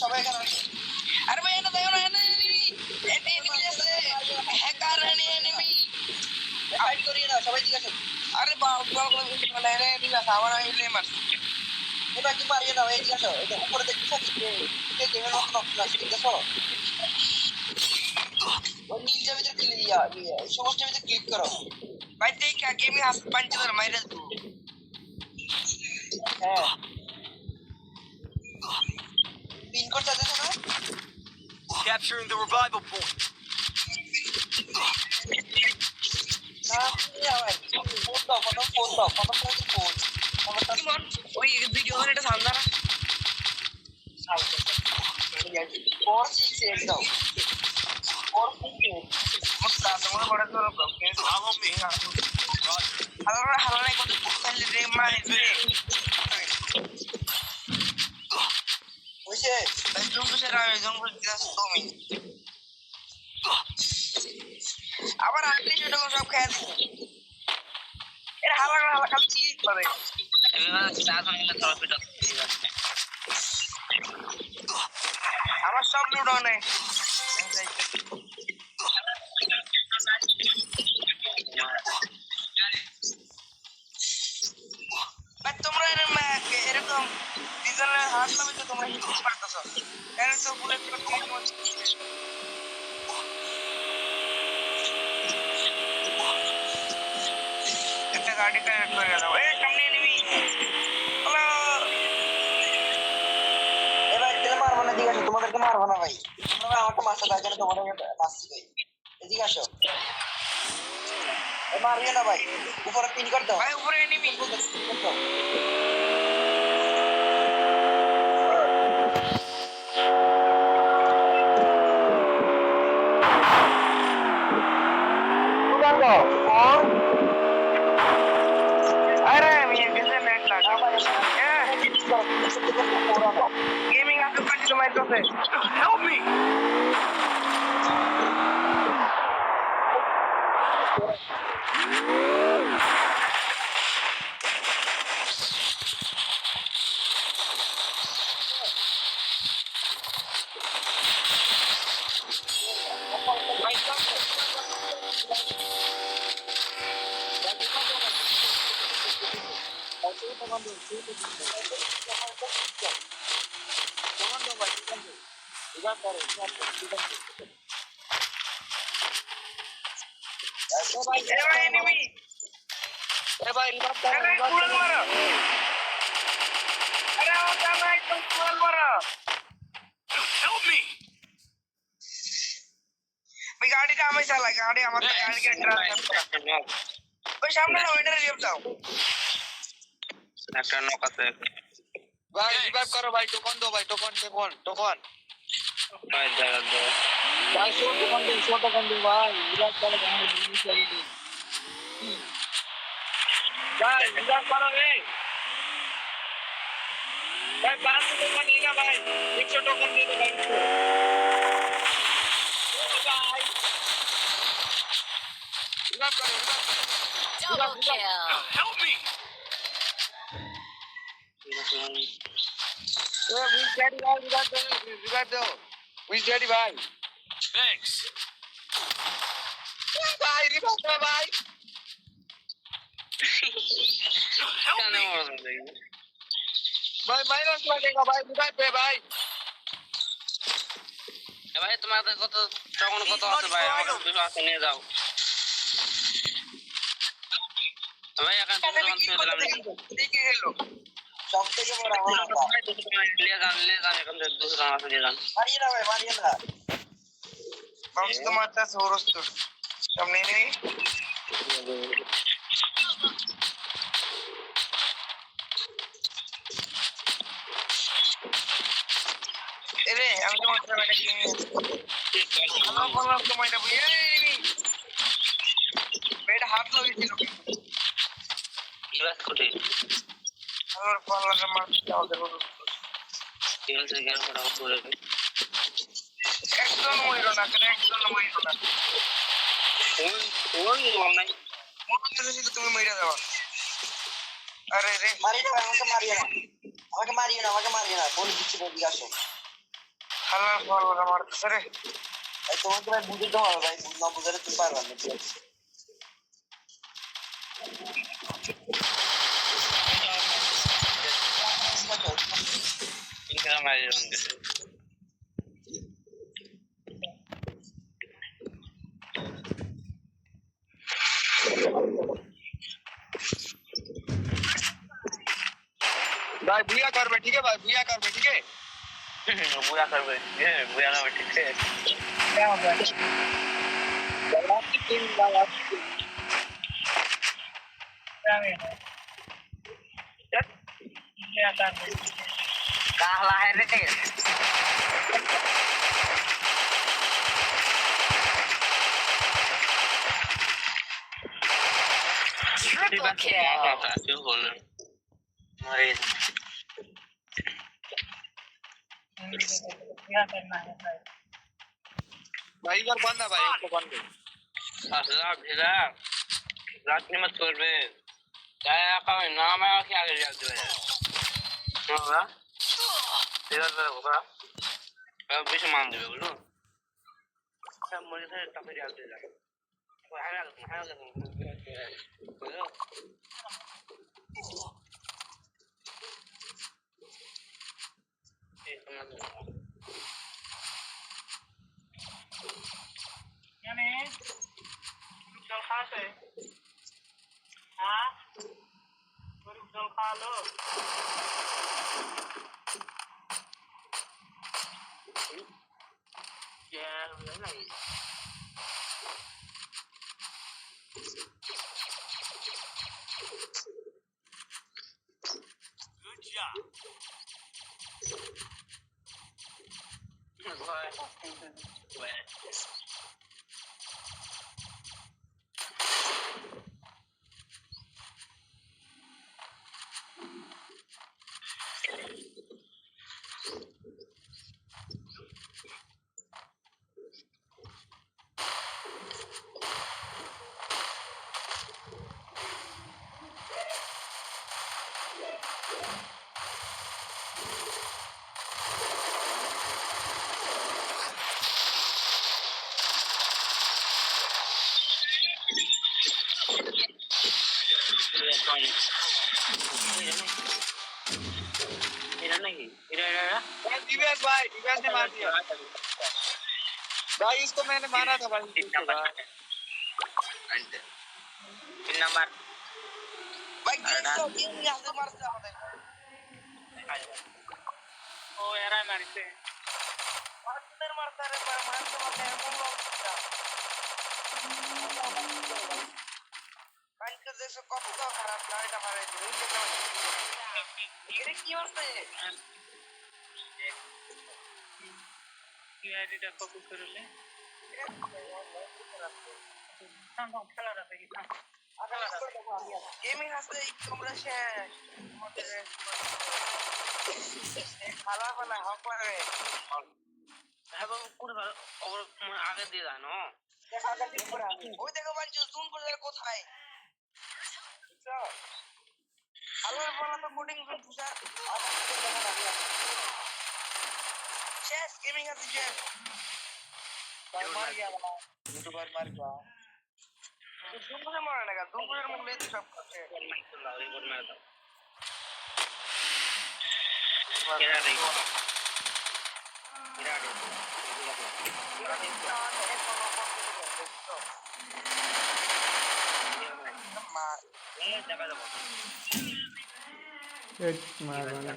সবাই এখানে আসো। আরে ভাই এনে দেখো না এনিমি আছে হ্যাকার এনিমি ফাইট করিয়ে দাও সবাই ঠিক আছে। আরে বাবা মানে এনিমি আছে আমার এনিমি মারছে এবার কি মারিয়ে দাও এই ঠিক আছে এটা উপরে দেখছো যে গেমের মতো অপশন আছে ঠিক আছে ওই নিচের ভিতরে ক্লিক এই সমস্ত ভিতরে ক্লিক করো ভাই দেখ গেমি হাস পাঁচ ধরে মাইরে দু হ্যাঁ পিন কোড চাইছো না Capturing the revival point. না ফোন দাও ফোন কিমন ওই ভিডিও করে এটা সামনে না ফোর সিক্স এইট দাও ফোর সিক্স এইট মুস্তা তোমার বড় করে Follow me. হালার হালার কত তাহলে রে মারে বুঝছে জঙ্গল সে রায় জঙ্গল দিদাস তুমি আবার আপনি সেটা সব খেয়ে এর হালার হালা খালি চিজ করে আমার সব লুট অনে তোমরা এরকম ডিজাইনের হাত নামে তো তোমরা হিট পারতেছ এর তো বুলেট একটা গাড়ি কানেক্ট করে দাও এই সামনে এনিমি হ্যালো এবার তেল মারবো না ঠিক আছে তোমাদেরকে মারবো না ভাই তোমরা আমাকে মারতে তাই জন্য তোমাদের মারছি ভাই এদিকে আসো মারিয়ে না ভাই উপরে পিন করে দাও ভাই উপরে এনিমি अरे मैं कैसे नेट लगा गेमिंग आपको पंच माइक पे Help me. अरे एनिमी अरे भाई अरे कूल मारो अरे वो सामने एकदम कूल मारो Help me. मैं गाड़ी का हमेशा लगा गाड़ी हमारे गाड़ी के ड्राइव ওই সামনে না ওইটারে রিভ দাও একটা নক আছে ভাই রিভাইভ করো ভাই টোকন দাও ভাই টোকন ভাই দাও দাও ভাই শো টোকন দাও ভাই রিভাইভ করো ভাই ভাই রিভাইভ করো রে ভাই 500 টাকা নিয়ে না ভাই 100 টোকন দিয়ে দাও ভাই ভাই রিভাইভ করো Double kill. Help me. Revive দাও উইজ ড্যাডি ভাই Thanks. ভাই রিভাইভ দাও ভাই Help me. भाई माइनस लगेगा भाई रिवाइव पे भाई ভাই তোমাদের কত তখন কত আছে ভাই আমাকে দুটো আছে নিয়ে যাও ভাই এখন দুটো আছে দিলাম ঠিক হলো সব থেকে বড় আমার ले जान এখন দুটো আছে নিয়ে যান मारिए ना বাউন্স তো মারতা সোরস তো সামনে নেই এরে আমি তোমার সাথে একটা গেম আমার বললাম তোমার এটা এই বেড হাত লাগিয়েছিল ইলাস কোটে আমার বললাম মারতে আমাদের বলো তেল থেকে গেল পড়া পড়ে একদম মইলো না কেন একদম মইলো না ওই নাই মোটর ছিল তুমি মেরে দাও আরে রে मारिए ना আমাকে মারিয়ে না বলে দিচ্ছি বলি আসো হালার পাল্লা মারতেছে রে। ভাই তোমাকে ভাই বুঝতে হবে ভাই, না বুঝালে তুমি পারবে না, ঠিক আছে? भाई भूया कर बे, ठीक है भाई, भूया कर बे, ठीक है। बुरा कर बैठे बुरा ना बैठे थे क्या हो गया? जवाब की टीम जवाब की क्या है? क्या कर रहे? काहला है रे Triple kill. क्यों बोल रहे मारे क्या करना है भाई? भाई इधर बंद है भाई, इसको बंद कर। असला भेजा रात में मत कर बे क्या का नाम है क्या कर जाते हो होगा तेरा तो होगा अब बीच मान दे बोलो सब मुझे से टप जाते जा वो है बोलो यानी चल खा से हाँ चल खा लो क्या हुआ नहीं Good job. दिव्यास ने मार दिया भाई, इसको मैंने मारा था भाई। तीन नंबर ভাই দেখছো গেম ইয়াতে মারছে আমাদের। ओ यार मारते মারতে মারতে রে মারতে মারতে এরকম অবস্থা। কালকে দেখছো কত খারাপ গাড়িটা মারে দিল, এই দেখো এরে কি হচ্ছে? टीआईडी फोकस करले हम खेला रहा है ना গেমিং আছে তোমরা শেষ খালা খালা হক করে এবং পুরো ওর আগে দিয়ে জানো দেখা যাচ্ছে পুরো ওই দেখো বাঞ্চু জুম করে কোথায় বুঝছো? আলোর বলা তো কোডিং জুম পুষা শেষ গেমিং আছে শেষ ভাই মার গয়া বাবা ইউটিউবার মার গয়া জুম করে মারা না জুম করে মুখলে তো সব করছে কেরা দেই মারবানা